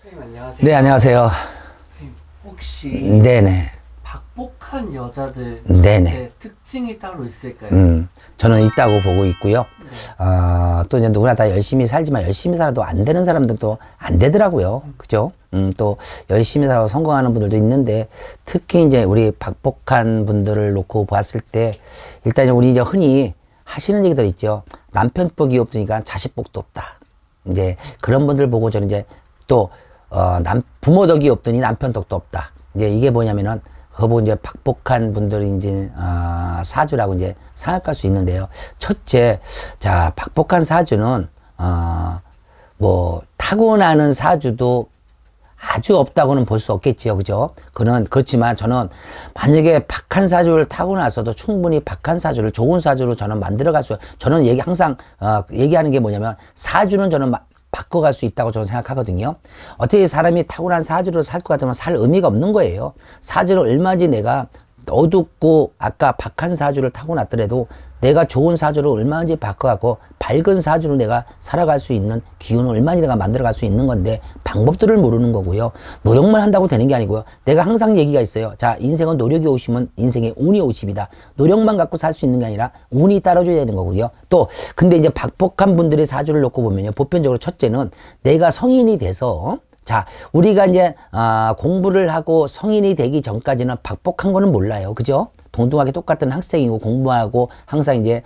선생님 안녕하세요. 네, 안녕하세요. 선생님, 혹시 네네. 박복한 여자들의 네네. 특징이 따로 있을까요? 저는 있다고 보고 있고요. 네. 또 이제 누구나 다 열심히 살지만 열심히 살아도 안 되는 사람들도 안 되더라고요. 그죠? 또 열심히 살아서 성공하는 분들도 있는데 특히 이제 우리 박복한 분들을 놓고 봤을 때 일단 우리 이제 흔히 하시는 얘기들 있죠. 남편 복이 없으니까 자식 복도 없다. 이제 그런 분들 보고 저는 이제 또, 부모 덕이 없더니 남편 덕도 없다. 이제 이게 뭐냐면은 그거 보고 이제 박복한 분들이 이제, 사주라고 이제 생각할 수 있는데요. 첫째, 자, 박복한 사주는, 뭐, 타고나는 사주도 아주 없다고는 볼 수 없겠지요. 그죠? 그렇지만 저는 만약에 박한 사주를 타고나서도 충분히 박한 사주를 좋은 사주로 저는 만들어갈 저는 항상, 얘기하는 게 뭐냐면 사주는 저는 바꿔갈 수 있다고 저는 생각하거든요. 어떻게 사람이 타고난 사주로 살 것 같으면 살 의미가 없는 거예요. 사주를 얼마지 내가 어둡고 아까 박한 사주를 타고났더라도 내가 좋은 사주로 얼마든지 바꿔갖고 밝은 사주로 내가 살아갈 수 있는 기운을 얼마든지 내가 만들어갈 수 있는 건데 방법들을 모르는 거고요. 노력만 한다고 되는 게 아니고요. 내가 항상 얘기가 있어요. 자, 인생은 노력이 50은 인생의 운이 50이다. 노력만 갖고 살 수 있는 게 아니라 운이 따라줘야 되는 거고요. 또 근데 이제 박복한 분들의 사주를 놓고 보면요. 보편적으로 첫째는 내가 성인이 돼서 자, 우리가 이제, 공부를 하고 성인이 되기 전까지는 박복한 거는 몰라요. 그죠? 동등하게 똑같은 학생이고 공부하고 항상 이제,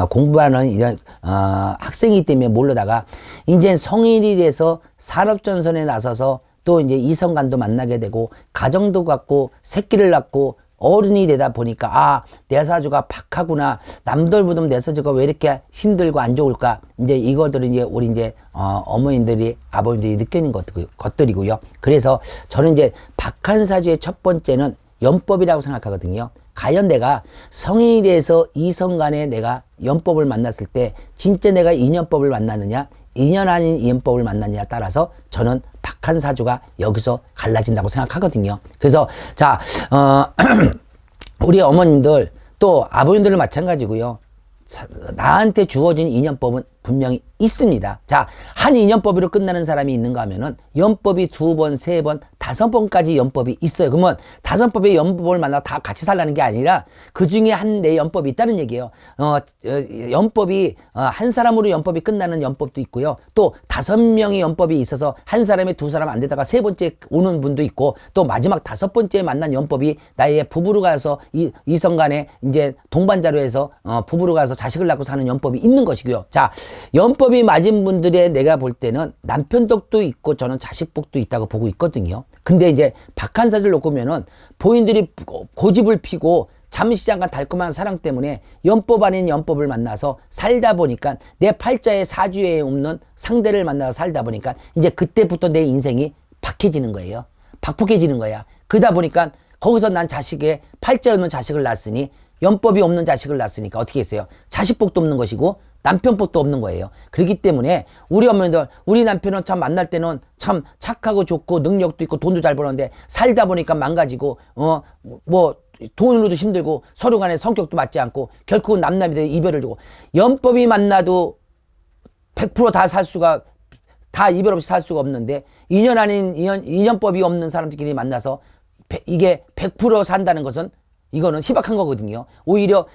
공부하는 이제, 학생이기 때문에 모르다가 이제 성인이 돼서 산업전선에 나서서 또 이제 이성간도 만나게 되고 가정도 갖고 새끼를 낳고 어른이 되다 보니까 내 사주가 박하구나. 남들보다 내 사주가 왜 이렇게 힘들고 안 좋을까? 이제 이것들은 이제 우리 이제 어머님들이 아버님들이 느끼는 것들이고요. 그래서 저는 이제 박한 사주의 첫 번째는 연법이라고 생각하거든요. 과연 내가 성인이 돼서 이성 간에 내가 연법을 만났을 때 진짜 내가 인연법을 만났느냐? 인연 아닌 인연법을 만났냐에 따라서 저는 박한 사주가 여기서 갈라진다고 생각하거든요. 그래서 자, 우리 어머님들 또 아버님들은 마찬가지고요. 나한테 주어진 인연법은 분명히 있습니다. 자, 한 인연법으로 끝나는 사람이 있는가 하면은 연법이 2번, 3번, 5번까지 연법이 있어요. 그러면 5법의 연법을 만나 다 같이 살라는 게 아니라 그 중에 한 내 연법이 있다는 얘기예요. 연법이 한 사람으로 연법이 끝나는 연법도 있고요. 또 5명의 연법이 있어서 한 사람에 2사람 안 되다가 3번째 오는 분도 있고 또 마지막 5번째 만난 연법이 나의 부부로 가서 이성 간에 이제 동반자로 해서 부부로 가서 자식을 낳고 사는 연법이 있는 것이고요. 자, 연법이 맞은 분들의 내가 볼 때는 남편 덕도 있고 저는 자식 복도 있다고 보고 있거든요. 근데 이제 박한 사주를 놓고 보면은 본인들이 고집을 피고 잠시 잠깐 달콤한 사랑 때문에 연법 아닌 연법을 만나서 살다 보니까 내 팔자에 사주에 없는 상대를 만나서 살다 보니까 이제 그때부터 내 인생이 박해지는 거예요. 박복해지는 거야. 그러다 보니까 거기서 난 자식의 팔자에 없는 자식을 낳았으니 연법이 없는 자식을 낳았으니까 어떻게 했어요? 자식 복도 없는 것이고 남편 복도 없는 거예요. 그렇기 때문에 우리 어머니들, 우리 남편은 참 만날 때는 참 착하고 좋고 능력도 있고 돈도 잘 버는데 살다 보니까 망가지고 뭐 돈으로도 힘들고 서로 간에 성격도 맞지 않고 결국은 남남이들 이별을 주고 연법이 만나도 100% 다 살 수가 다 이별 없이 살 수가 없는데 인연 아닌 인연법이 없는 사람들끼리 만나서 이게 100% 산다는 것은 이거는 희박한 거거든요. 오히려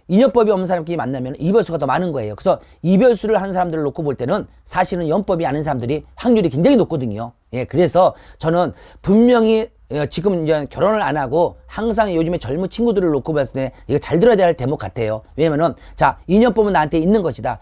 인연법이 없는 사람끼리 만나면 이별수가 더 많은 거예요. 그래서 이별수를 하는 사람들을 놓고 볼 때는 사실은 연법이 아닌 사람들이 확률이 굉장히 높거든요. 예, 그래서 저는 분명히 지금 이제 결혼을 안 하고 항상 요즘에 젊은 친구들을 놓고 봤을 때 이거 잘 들어야 될 대목 같아요. 왜냐면은 자, 인연법은 나한테 있는 것이다.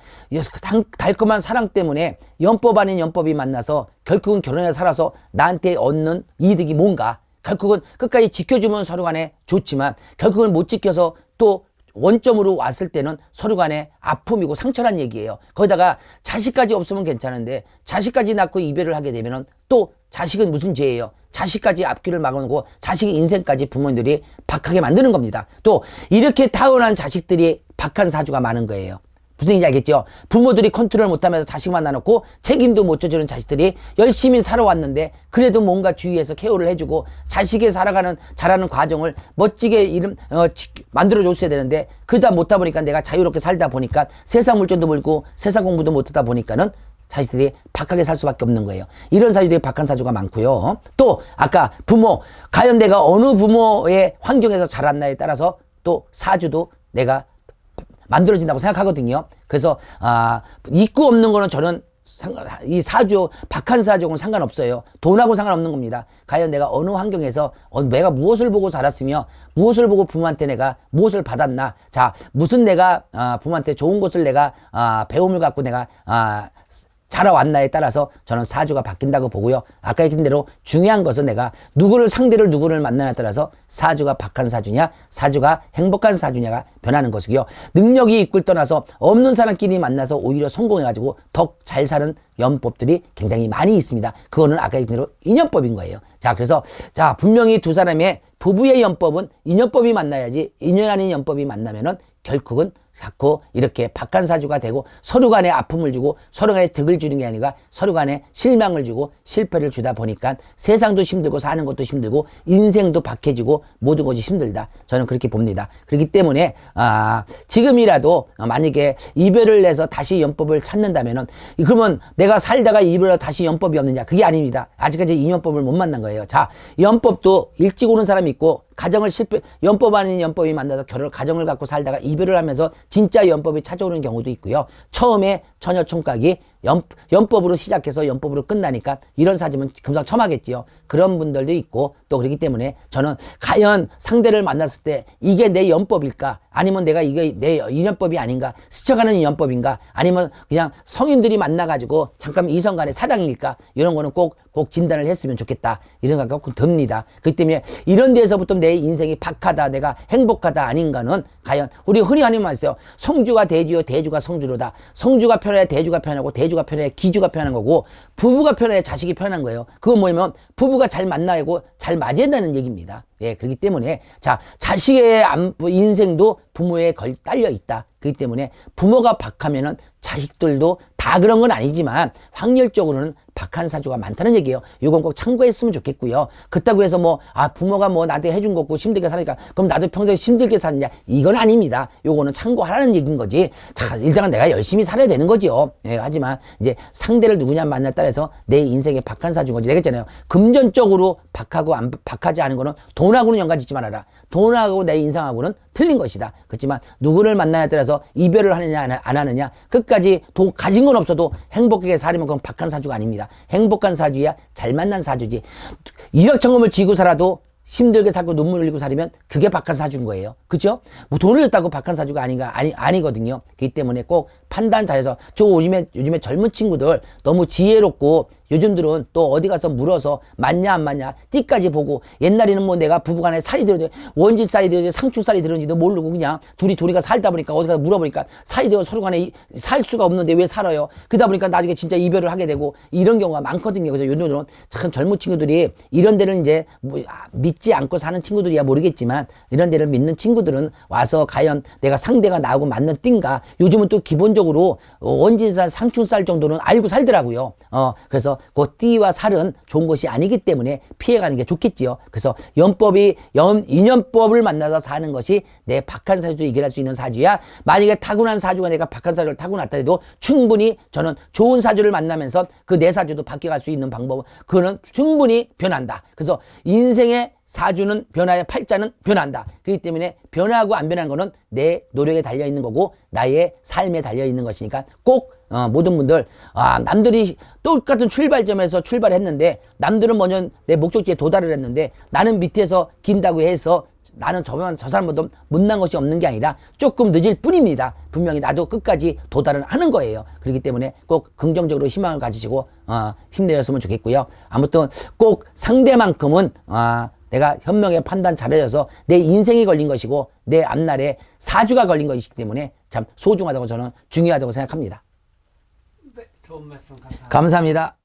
달콤한 사랑 때문에 연법 아닌 연법이 만나서 결국은 결혼해 살아서 나한테 얻는 이득이 뭔가? 결국은 끝까지 지켜주면 서로 간에 좋지만 결국은 못 지켜서 또 원점으로 왔을 때는 서로 간에 아픔이고 상처란 얘기예요. 거기다가 자식까지 없으면 괜찮은데 자식까지 낳고 이별을 하게 되면은 또 자식은 무슨 죄예요? 자식까지 앞길을 막아놓고 자식의 인생까지 부모님들이 박하게 만드는 겁니다. 또 이렇게 타고난 자식들이 박한 사주가 많은 거예요. 무슨 얘기인지 알겠죠? 부모들이 컨트롤 못하면서 자식만 나놓고 책임도 못 져주는 자식들이 열심히 살아왔는데 그래도 뭔가 주위에서 케어를 해주고 자식의 자라는 과정을 멋지게 만들어줬어야 되는데 그러다 못하다 보니까 내가 자유롭게 살다 보니까 세상 물정도 몰고 세상 공부도 못하다 보니까는 자식들이 박하게 살 수밖에 없는 거예요. 이런 사주들이 박한 사주가 많고요. 또 아까 부모, 과연 내가 어느 부모의 환경에서 자랐나에 따라서 또 사주도 내가 만들어진다고 생각하거든요. 그래서 있고 없는 거는 저는 이 사주, 박한 사주하고는 상관없어요. 돈하고 상관없는 겁니다. 과연 내가 어느 환경에서 내가 무엇을 보고 자랐으며 무엇을 보고 부모한테 내가 무엇을 받았나. 자, 무슨 내가 부모한테 좋은 것을 내가 배움을 갖고 내가 자라왔나에 따라서 저는 사주가 바뀐다고 보고요. 아까 얘기한 대로 중요한 것은 내가 누구를 만나냐에 따라서 사주가 박한 사주냐, 사주가 행복한 사주냐가 변하는 것이고요. 능력이 있고를 떠나서 없는 사람끼리 만나서 오히려 성공해가지고 더 잘 사는 연법들이 굉장히 많이 있습니다. 그거는 아까 얘기한 대로 인연법인 거예요. 자, 그래서 자, 분명히 두 사람의 부부의 연법은 인연법이 만나야지, 인연 아닌 연법이 만나면은 결국은 자꾸 이렇게 박한사주가 되고 서로 간에 아픔을 주고 서로 간에 득을 주는 게 아니라 서로 간에 실망을 주고 실패를 주다 보니까 세상도 힘들고 사는 것도 힘들고 인생도 박해지고 모든 것이 힘들다. 저는 그렇게 봅니다. 그렇기 때문에 지금이라도 만약에 이별을 해서 다시 연법을 찾는다면은 그러면 내가 살다가 이별을 다시 연법이 없느냐? 그게 아닙니다. 아직까지 이 연법을 못 만난 거예요. 자, 연법도 일찍 오는 사람이 있고 가정을 연법 아닌 연법이 만나서 가정을 갖고 살다가 이별을 하면서 진짜 연법이 찾아오는 경우도 있고요. 처음에 처녀 총각이 연법으로 시작해서 연법으로 끝나니까 이런 사주면 금상첨화겠지요. 그런 분들도 있고 또 그렇기 때문에 저는 과연 상대를 만났을 때 이게 내 연법일까? 아니면 내가 이게 내 인연법이 아닌가? 스쳐가는 인연법인가? 아니면 그냥 성인들이 만나가지고 잠깐 이성 간의 사랑일까? 이런 거는 꼭 진단을 했으면 좋겠다. 이런 생각이 꼭 듭니다. 그렇기 때문에 이런 데서부터 내 인생이 박하다, 내가 행복하다 아닌가는 과연 우리 흔히 하는 말 있어요. 성주가 대주요, 대주가 성주로다. 성주가 편해야 대주가 편하고 대주가 편해야 기주가 편한 거고 부부가 편해야 자식이 편한 거예요. 그건 뭐냐면 부부가 잘 만나고 잘 맞아야 된다는 얘기입니다. 예, 그렇기 때문에 자, 자식의 인생도 부모에 딸려 있다. 그렇기 때문에 부모가 박하면은 자식들도 다 그런 건 아니지만 확률적으로는 박한 사주가 많다는 얘기예요. 이건 꼭 참고했으면 좋겠고요. 그렇다고 해서 부모가 나한테 해준 거고 힘들게 사니까 그럼 나도 평생 힘들게 사느냐? 이건 아닙니다. 요거는 참고하라는 얘기인 거지. 자, 일단은 내가 열심히 살아야 되는 거죠. 예, 하지만 이제 상대를 누구냐 만나에 따라서 내 인생에 박한 사주인 거지. 내가 했잖아요. 금전적으로 박하고 박하지 않은 거는 돈하고는 연관짓지 말아라. 돈하고 내 인상하고는 틀린 것이다. 그렇지만 누구를 만나냐에 따라서 이별을 하느냐 안 하느냐 끝까지 가진 건 없어도 행복하게 살면 그건 박한 사주가 아닙니다. 행복한 사주야 잘 만난 사주지. 일확천금을 쥐고 살아도 힘들게 살고 눈물 흘리고 살면 그게 박한 사주인 거예요. 그죠? 돈을 줬다고 박한 사주가 아니거든요. 그렇기 때문에 꼭 판단 잘해서 요즘에 젊은 친구들 너무 지혜롭고 요즘들은 또 어디 가서 물어서 맞냐 안 맞냐 띠까지 보고 옛날에는 내가 부부간에 살이 들었는지 원지 쌀이 들었는지 상추 쌀이 들었는지도 모르고 그냥 둘이가 살다 보니까 어디 가서 물어보니까 살이 되어 서로 간에 살 수가 없는데 왜 살아요? 그러다 보니까 나중에 진짜 이별을 하게 되고 이런 경우가 많거든요. 그래서 요즘들은 참 젊은 친구들이 이런 데를 이제 믿지 않고 사는 친구들이야 모르겠지만 이런 데를 믿는 친구들은 와서 과연 내가 상대가 나하고 맞는 띠인가. 요즘은 또 기본적으로 원진쌀 상추쌀 정도는 알고 살더라고요. 그래서 그 띠와 살은 좋은 것이 아니기 때문에 피해가는 게 좋겠지요. 그래서 인연법을 만나서 사는 것이 내 박한 사주 이겨낼 수 있는 사주야. 만약에 타고난 사주가 내가 박한 사주를 타고났다 해도 충분히 저는 좋은 사주를 만나면서 그 내 사주도 바뀌어갈 수 있는 방법은 그거는 충분히 변한다. 그래서 인생의 사주는 변화야 팔자는 변한다. 그렇기 때문에 변하고 안 변하는 거는 내 노력에 달려있는 거고 나의 삶에 달려있는 것이니까 꼭 모든 분들 남들이 똑같은 출발점에서 출발했는데 남들은 먼저 내 목적지에 도달을 했는데 나는 밑에서 긴다고 해서 나는 저 사람보다 못난 것이 없는 게 아니라 조금 늦을 뿐입니다. 분명히 나도 끝까지 도달을 하는 거예요. 그렇기 때문에 꼭 긍정적으로 희망을 가지시고 힘내셨으면 좋겠고요. 아무튼 꼭 상대만큼은 내가 현명하게 판단 잘해줘서 내 인생이 걸린 것이고 내 앞날에 사주가 걸린 것이기 때문에 참 소중하다고 저는 중요하다고 생각합니다. 네, 좋은 말씀 감사합니다. 감사합니다.